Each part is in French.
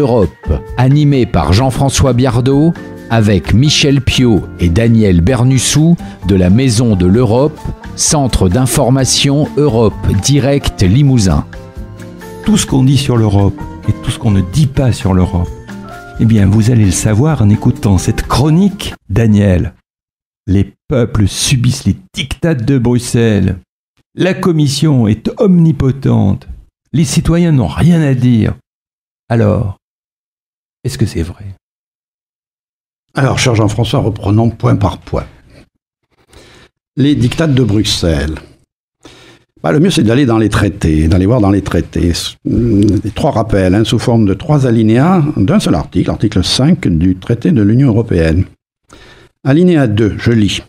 l'Europe, animé par Jean-François Biardot, avec Michel Piot et Daniel Bernussou de la Maison de l'Europe, Centre d'information Europe Direct Limousin. Tout ce qu'on dit sur l'Europe et tout ce qu'on ne dit pas sur l'Europe, eh bien, vous allez le savoir en écoutant cette chronique, Daniel. Les peuples subissent les diktats de Bruxelles. La Commission est omnipotente. Les citoyens n'ont rien à dire. Alors, est-ce que c'est vrai ? Alors, cher Jean-François, reprenons point par point. Les diktats de Bruxelles. Le mieux, c'est d'aller dans les traités, d'aller voir dans les traités. Les 3 rappels, sous forme de 3 alinéas d'un seul article, l'article 5 du traité de l'Union européenne. Alinéa 2, je lis.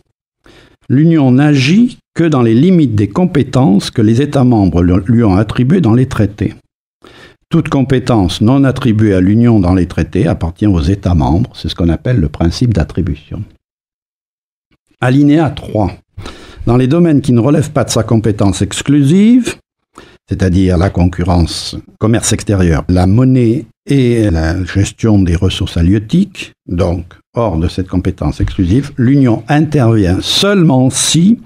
L'Union n'agit que dans les limites des compétences que les États membres lui ont attribuées dans les traités. Toute compétence non attribuée à l'Union dans les traités appartient aux États membres. C'est ce qu'on appelle le principe d'attribution. Alinéa 3. Dans les domaines qui ne relèvent pas de sa compétence exclusive, c'est-à-dire la concurrence, commerce extérieur, la monnaie et la gestion des ressources halieutiques, donc hors de cette compétence exclusive, l'Union intervient seulement si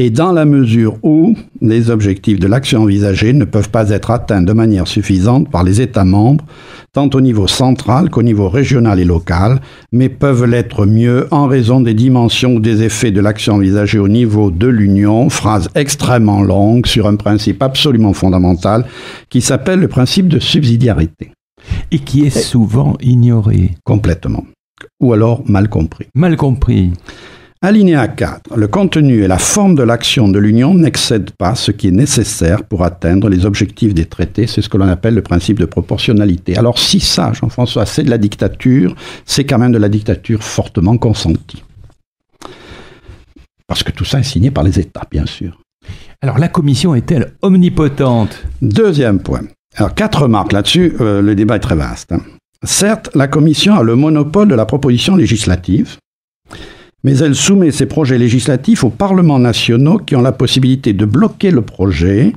et dans la mesure où les objectifs de l'action envisagée ne peuvent pas être atteints de manière suffisante par les États membres, tant au niveau central qu'au niveau régional et local, mais peuvent l'être mieux en raison des dimensions ou des effets de l'action envisagée au niveau de l'Union, phrase extrêmement longue sur un principe absolument fondamental qui s'appelle le principe de subsidiarité. Et qui est souvent ignoré. Complètement. Ou alors mal compris. Mal compris. Alinéa 4. Le contenu et la forme de l'action de l'Union n'excèdent pas ce qui est nécessaire pour atteindre les objectifs des traités. C'est ce que l'on appelle le principe de proportionnalité. Alors si ça, Jean-François, c'est de la dictature, c'est quand même de la dictature fortement consentie. Parce que tout ça est signé par les États, bien sûr. Alors la Commission est-elle omnipotente ? Deuxième point. Alors 4 remarques là-dessus, le débat est très vaste. Certes, la Commission a le monopole de la proposition législative, mais elle soumet ses projets législatifs aux parlements nationaux qui ont la possibilité de bloquer le projet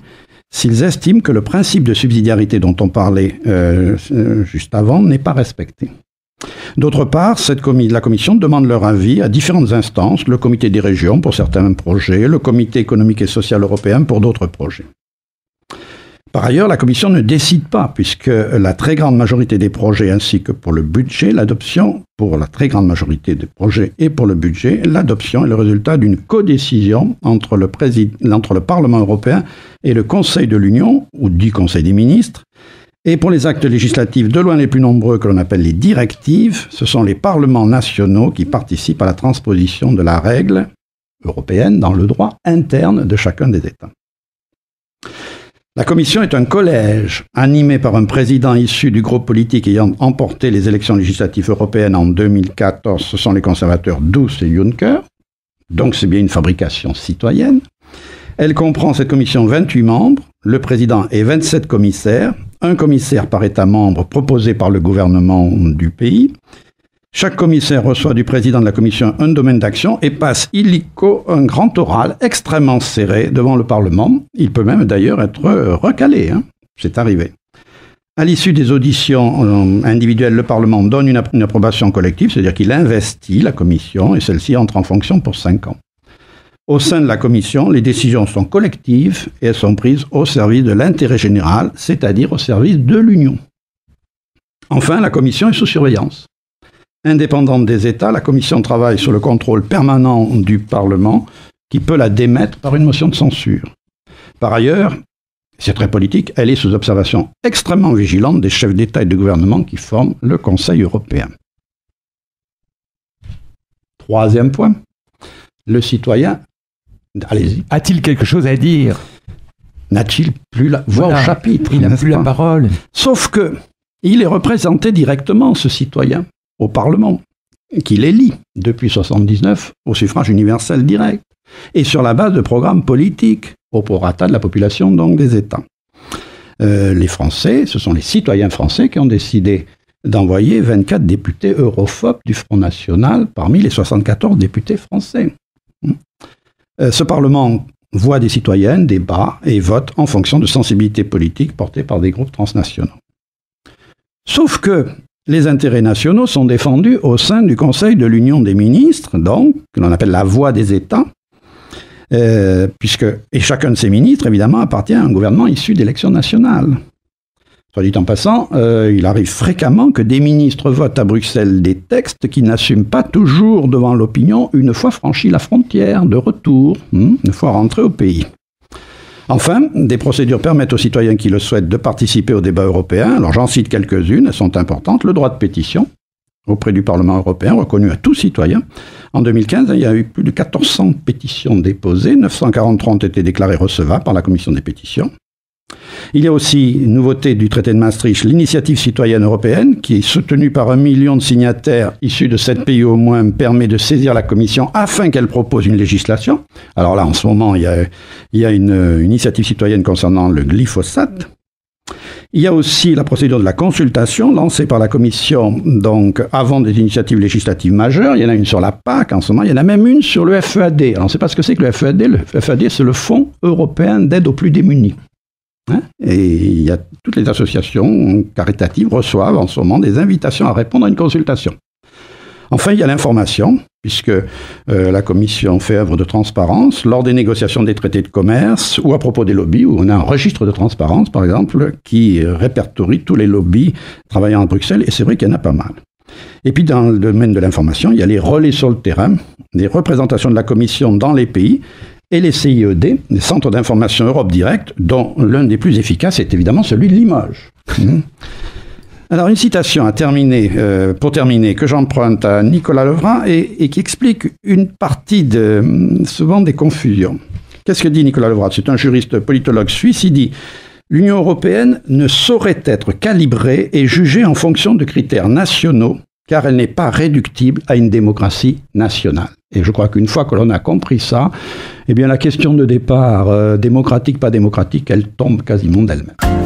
s'ils estiment que le principe de subsidiarité dont on parlait juste avant n'est pas respecté. D'autre part, la Commission demande leur avis à différentes instances, le Comité des régions pour certains projets, le Comité économique et social européen pour d'autres projets. Par ailleurs, la Commission ne décide pas, puisque la très grande majorité des projets ainsi que pour le budget, l'adoption, pour la très grande majorité des projets et pour le budget, l'adoption est le résultat d'une codécision entre le Parlement européen et le Conseil de l'Union, ou du Conseil des ministres. Et pour les actes législatifs de loin les plus nombreux que l'on appelle les directives, ce sont les parlements nationaux qui participent à la transposition de la règle européenne dans le droit interne de chacun des États. La Commission est un collège animé par un président issu du groupe politique ayant emporté les élections législatives européennes en 2014. Ce sont les conservateurs Douce et Juncker. Donc c'est bien une fabrication citoyenne. Elle comprend, cette commission, 28 membres, le président et 27 commissaires, un commissaire par État membre proposé par le gouvernement du pays. Chaque commissaire reçoit du président de la commission un domaine d'action et passe illico un grand oral extrêmement serré devant le Parlement. Il peut même d'ailleurs être recalé, c'est arrivé. À l'issue des auditions individuelles, le Parlement donne une approbation collective, c'est-à-dire qu'il investit la commission et celle-ci entre en fonction pour 5 ans. Au sein de la commission, les décisions sont collectives et elles sont prises au service de l'intérêt général, c'est-à-dire au service de l'Union. Enfin, la commission est sous surveillance. Indépendante des États, la Commission travaille sur le contrôle permanent du Parlement qui peut la démettre par une motion de censure. Par ailleurs, c'est très politique, elle est sous observation extrêmement vigilante des chefs d'État et de gouvernement qui forment le Conseil européen. Troisième point, le citoyen, allez-y. A-t-il quelque chose à dire ? N'a-t-il plus la voix au chapitre ? Il n'a plus la parole. Sauf que il est représenté directement, ce citoyen, au Parlement, qu'il élit depuis 1979 au suffrage universel direct, et sur la base de programmes politiques, au prorata de la population donc des États. Les Français, ce sont les citoyens français qui ont décidé d'envoyer 24 députés europhobes du Front National parmi les 74 députés français. Ce Parlement voit des citoyens, débat et vote en fonction de sensibilités politiques portées par des groupes transnationaux. Sauf que les intérêts nationaux sont défendus au sein du Conseil de l'Union des ministres, donc, que l'on appelle la voix des États, et chacun de ces ministres, évidemment, appartient à un gouvernement issu d'élections nationales. Soit dit en passant, il arrive fréquemment que des ministres votent à Bruxelles des textes qui n'assument pas toujours devant l'opinion une fois franchi la frontière de retour, une fois rentrés au pays. Enfin, des procédures permettent aux citoyens qui le souhaitent de participer au débat européen. Alors j'en cite quelques-unes, elles sont importantes. Le droit de pétition auprès du Parlement européen, reconnu à tout citoyen. En 2015, il y a eu plus de 1400 pétitions déposées, 943 ont été déclarées recevables par la Commission des pétitions. Il y a aussi, nouveauté du traité de Maastricht, l'initiative citoyenne européenne, qui est soutenue par 1 million de signataires issus de 7 pays au moins, permet de saisir la Commission afin qu'elle propose une législation. Alors là, en ce moment, il y a une initiative citoyenne concernant le glyphosate. Il y a aussi la procédure de la consultation lancée par la Commission donc avant des initiatives législatives majeures. Il y en a une sur la PAC en ce moment, il y en a même une sur le FEAD. Alors on ne sait pas ce que c'est que le FEAD. Le FEAD, c'est le Fonds européen d'aide aux plus démunis. Et il y a toutes les associations caritatives reçoivent en ce moment des invitations à répondre à une consultation. Enfin, il y a l'information, puisque la Commission fait œuvre de transparence lors des négociations des traités de commerce ou à propos des lobbies, où on a un registre de transparence, par exemple, qui répertorie tous les lobbies travaillant à Bruxelles, et c'est vrai qu'il y en a pas mal. Et puis, dans le domaine de l'information, il y a les relais sur le terrain, des représentations de la Commission dans les pays, et les CIED, les centres d'information Europe Direct, dont l'un des plus efficaces est évidemment celui de Limoges. Alors, une citation pour terminer, que j'emprunte à Nicolas Levrat et qui explique une partie souvent des confusions. Qu'est-ce que dit Nicolas Levrat? C'est un juriste politologue suisse. Il dit « L'Union européenne ne saurait être calibrée et jugée en fonction de critères nationaux, car elle n'est pas réductible à une démocratie nationale. » Et je crois qu'une fois que l'on a compris ça, eh bien la question de départ, démocratique, pas démocratique, elle tombe quasiment d'elle-même.